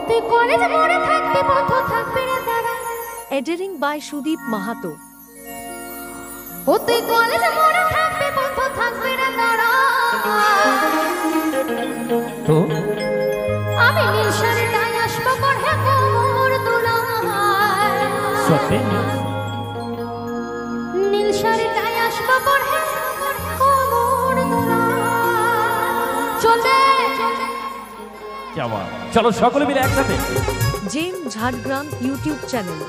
তুই কলেজ মোড়ে থাকবি বন্ধু থাকবি রে তারা। Editing by Sudeep Mahato. তুই কলেজ মোড়ে থাকবি বন্ধু থাকবি রে তারা। তো আমি নীল শাড়িটাই আসবো পরে কোমর দুলায়। সত্যি নীল শাড়িটাই আসবো পরে কোমর দুলায়। চলে কি বাত, চলো সকলে মিলে একসাথে। James Jhargram YouTube channel.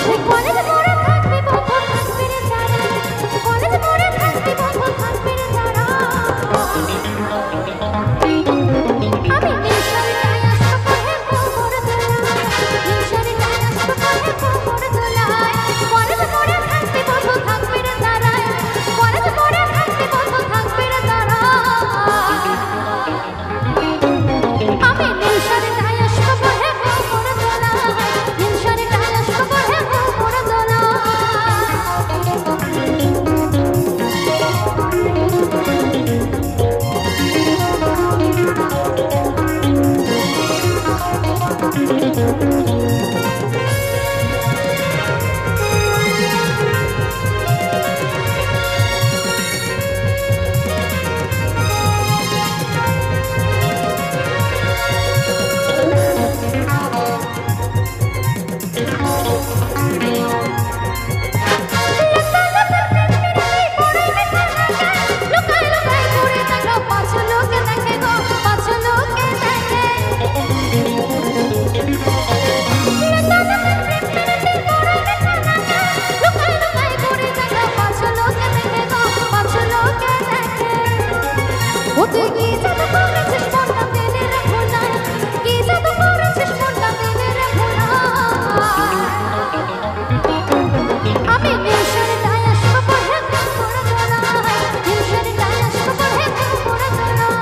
তুই কলেজ মোড়ে থাকবি বন্ধু থাকবি রে তারা। কলেজ মোড়ে থাকবি বন্ধু থাকবি রে তারা। আমি নীল শাড়িটাই আসবো পরে কোমর দুলায়। নীল শাড়িটাই আসবো পরে কোমর দুলায়। কলেজ মোড়ে থাকবি বন্ধু থাকবি রে তারা। কলেজ মোড়ে থাকবি বন্ধু থাকবি রে তারা। আমি নীল শাড়িটাই আসবো পরে কোমর দুলায়। নীল শাড়িটাই আসবো পরে কোমর দুলায়। লুকাই লুকাই ঘুরে দেখো পাঁচ লোকে দেখে গো, পাঁচ লোকে দেখে। লুকাই লুকাই ঘুরে দেখো পাঁচ লোকে দেখে গো, পাঁচ লোকে দেখে। তুই কি জাদু করেছিস মনটা পেলে রে ভোলায়। কি জাদু করেছিস মনটা পেলে রে ভোলায়। আমি নীল শাড়িটাই আসবো পরে কোমর দুলায়। নীল শাড়িটাই আসবো পরে কোমর দুলায়।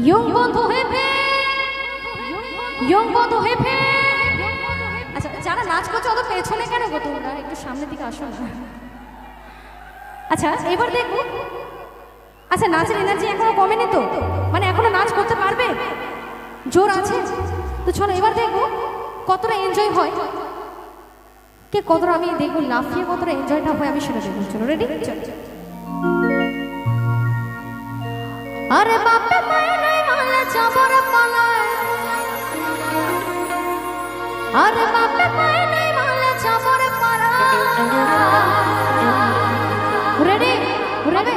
ইয়ং বন্ধু হেপে ইয়ং বন্ধু হেপে। আচ্ছা যারা নাচ করছে অত পেছনে কেন গো তোমরা, একটু সামনের দিকে আসো না। আচ্ছা এবার দেখো, আচ্ছা নাচের এনার্জি এখনো কমেনি তো, মানে এখনো নাচ করতে পারবে, জোর আছে তো। চলো এবার দেখো কতটা এনজয় হয়, কে কতটা, আমি দেখবো লাফিয়ে কতটা এনজয়টা হয় আমি সেটা দেখবো। চলো রেডি, চলো। আরে বাপে মায়ে নাই মালা চাবর পালায়, আরে বাপে মায়ে নাই মালা চাবর পালায়। Ready, ready.